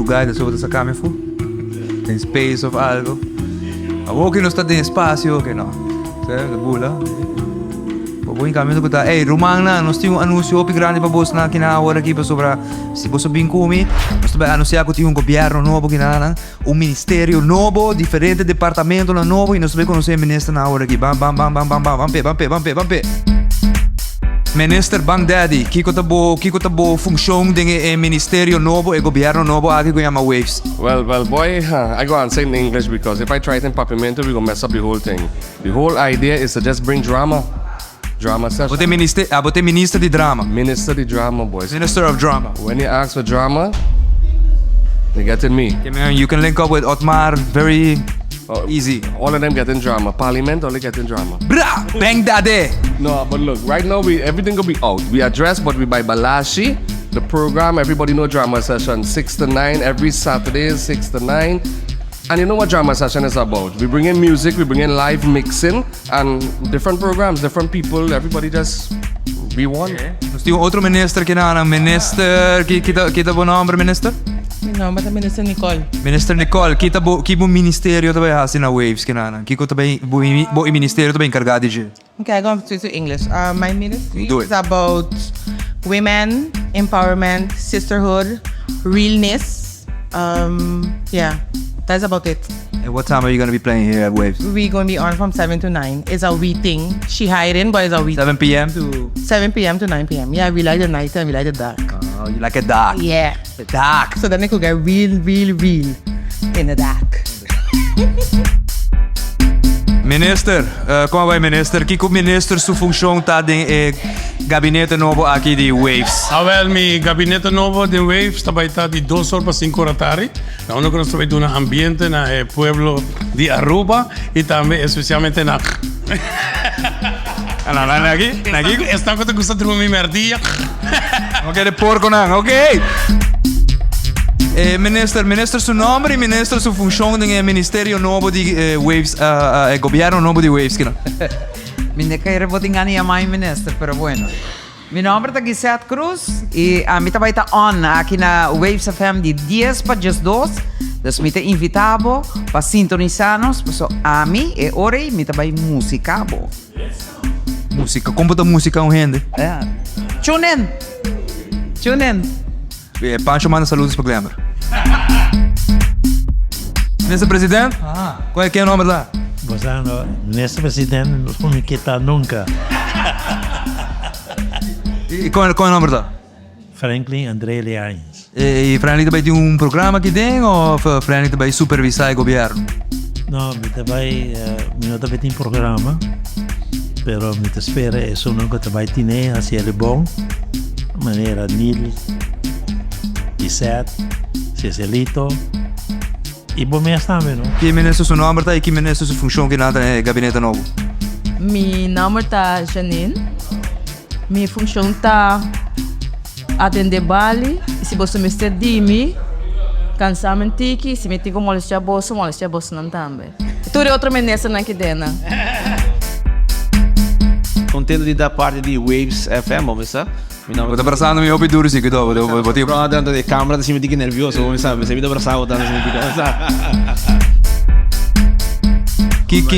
lugar da sua essa câmera fu. Tem space of algo. O que não está em espaço, que não. Certo, bula. Bobo em caminho que tá. Ei, Romang na, nós temos anúncio opi grande para você na kina hora aqui para sobre se você bem come, nós também anunciar que tem governo novo que na ministério novo, diferente departamento novo e nós também conhecer o ministro na hora aqui. Bam bam bam bam bam bam bam. Minister Bang Daddy, kiko tabo função de ministério novo e governo novo aqui que chama Wavez. Well, boy, I go on say in English because if I try it in Papimento, we gonna mess up the whole thing. The whole idea is to just bring drama session. Você ministro de drama. Minister the drama, boys. Minister of drama. When you ask for drama, they get in me. You can link up with Otmar very easy. All of them get in drama. Parliament only get in drama. Bra! Bang Daddy! No, but look, right now everything gonna be out. We address, but we by Balashi. The program, everybody know drama session 6 to 9 every Saturday, 6 to 9. And you know what drama session is about? We bring in music, we bring in live mixing, and different programs, different people, everybody just be one. Nós temos outro ministro que não, minister, que tá bom nome, minister? Meu nome é Minister Nicole. Minister Nicole, que bom ministério também assim na Wavez que não, que também bom ministério também encarregado de. Okay, I go to English. My ministry Do it. is about women, empowerment, sisterhood, realness. Yeah, that's about it. And what time are you going to be playing here at Wavez? We're going to be on from 7 to 9. It's a we thing. She hiring, but it's a we 7 p.m. to 7 p.m. to 9 p.m. Yeah, we like the night and we like the dark. Oh, you like it dark. Yeah. Dark. So then it could get real in the dark. Minister, como vai minister? Que o minister sua função tá de Gabinete NOBO aqui de Wavez? Well, mi Gabinete NOBO de Wavez também está de 2 horas para 5 horas da tarde. Na única que nós também temos ambiente na pueblo de Aruba e também especialmente na aqui está quando gusta de uma merdinha. Ok, de porco não, ok? Minister seu nome e minister sua função do Ministério Novo de Wavez, governo novo de Wavez, que não? Minha carreira vou ter ganhar mais minister, pero bueno. Meu nome é Gisette Cruz e a mim também está on aqui na Wavez FM de 10 para 2. Então, me tem invitado para sintonizar-nos, a mim e ora me também música boa. Música, como tá música um rende? Tune in. Pancho manda saludos para Glamour. Minister Presidente? Qual é que é o nome lá? Você nesse presidente não me quita nunca. E qual é o nome lá? Franklin André Leães. E Franklin também tem um programa que tem ou Franklin também supervisar o governo? Não, eu também tem programa, pero me espera isso nunca também tem assim é bom, maneira Nil, Gisette, Cecilito. E bom mês também, não? Que ministro seu nome e que ministro sua função que nada é Gabinete Novo? Meu nome é Janine. Minha função é atender Bali. Se você me está de mim, cansamento que se me tem como molestar bolsa não também. Tudo é outro ministro aqui dentro. Contente de dar parte de Wavez FM, vamos ver. Eu tô abraçando meu ouvido assim que tô. Vou ter problema dentro da câmera, assim me fica nervioso, vamos ver. Você me dá abraçado tanto assim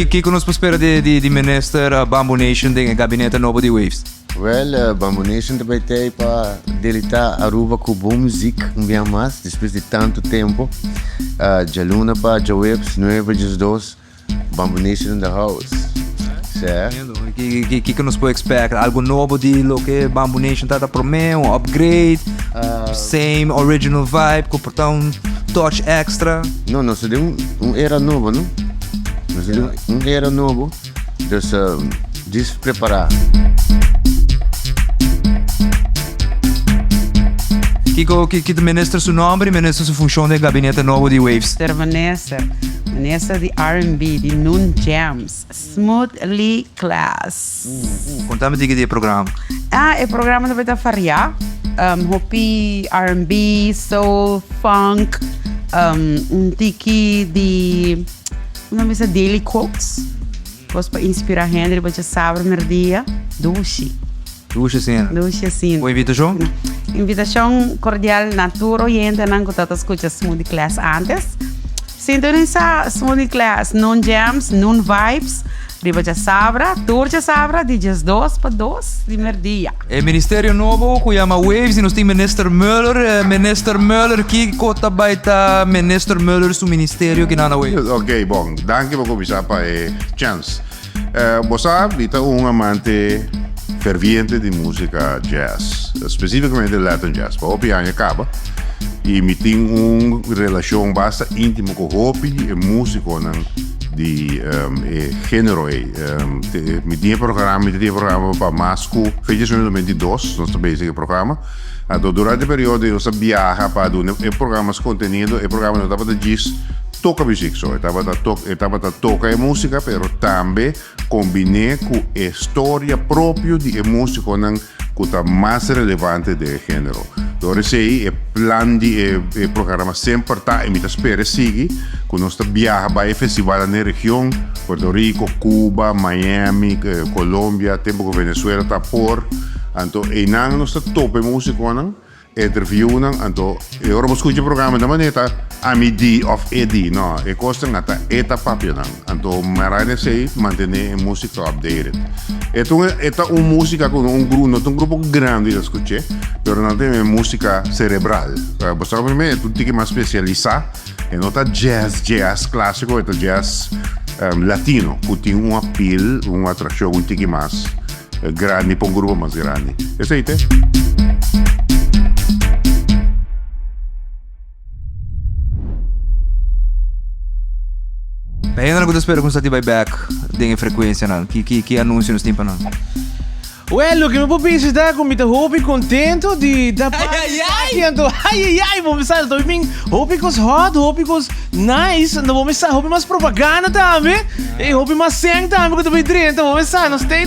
que nos espera de minister Bamboo Nation de Gabinete Novo de Wavez? Well, Bamboo Nation também tem para deletar Aruba com boa música um dia mais, depois de tanto tempo. Jaluna para Wavez, 9 dias 2, Bamboo Nation in the house. Certo? Que nos pode esperar? Algo novo de lo que Bamboo Nation está promovendo, um upgrade, same original vibe, com portão touch extra. Não, nós temos era novo, não? Nós temos era novo, então despreparar. Que ministra seu nome e ministra sua função de Gabinete Novo de Wavez? Vanessa de R&B, de Noon Jams, Smoothly Class. Contame de programa. O programa também está variar. Hopi, R&B, soul, funk, tiki de... Como é daily quotes. Para inspirar a gente, depois de sábado, merdia, Djis. Duas sim. Boa invitação? Invitação cordial na tour oyente não que tu escuchas Smoothie Class antes. Sintoniza Smoothie Class, non jams, non vibes. Riba já sabra, tour já sabra, de Djis 2 para 2, primeiro dia. É Ministério Novo, que chama Wavez, e nós temos Minister Muller. Minister Muller, que cota baita Minister Muller, seu ministério que não na Wavez. Ok, bom, danke por começar para chance. Você é um amante ferviente de música jazz, especificamente Latin jazz. Para o piano acaba e me tem uma relação bastante íntima com o Hopi e músico de gênero. Me tinha programa para Masco, fez em 2022, nós também esse programa. Durante o período eu viaja para programas contenido, o programa não estava de Djis, toca música só, estava a tocar música, mas também combinei com a história própria de música que está mais relevante do gênero. Então, o plano de programa sempre está e me espera seguir, quando nós viajamos para o festival na região, Puerto Rico, Cuba, Miami, Colômbia, tempo que Venezuela está por. Então, e nós estamos top música, interview, então, eu vou escutar o programa da maneira a midi of edi, no, e costa ngata eta papio nang, então, marane sei manter a música updated. Então, é uma música com um grupo grande de escutar, mas não tem música cerebral. Você sabe mesmo, tu tem que mais especializar, e não tá jazz clássico, é jazz latino, que tem um appeal, uma atração um tique mais grande, para um grupo mais grande. Esse aí, Ainda não espero que você vai back de frequência não. Que anúncio nos tem para não. Well, o que me vou visitar com muita hope contento de da ai, vou começar do domingo. Hope cos hot, hope cos nice, não vou começar hope mais propaganda também. E hope mais sang também que tu vai drin, então vou começar, não stay.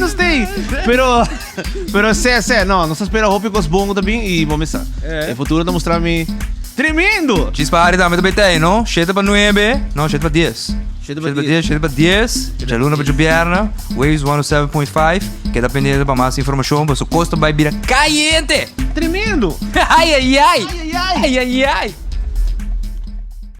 Pero sé, não espera hope cos bom também e vou começar. É futuro tá mostrar-me tremendo. Dispare também tem, não? 7 para 9, não, 7 para 10. 7 para 10, já luna para Jubiarna, Wavez 107.5, que dá pendente para mais informação, mas o custo vai virar caliente! Tremendo! Ai!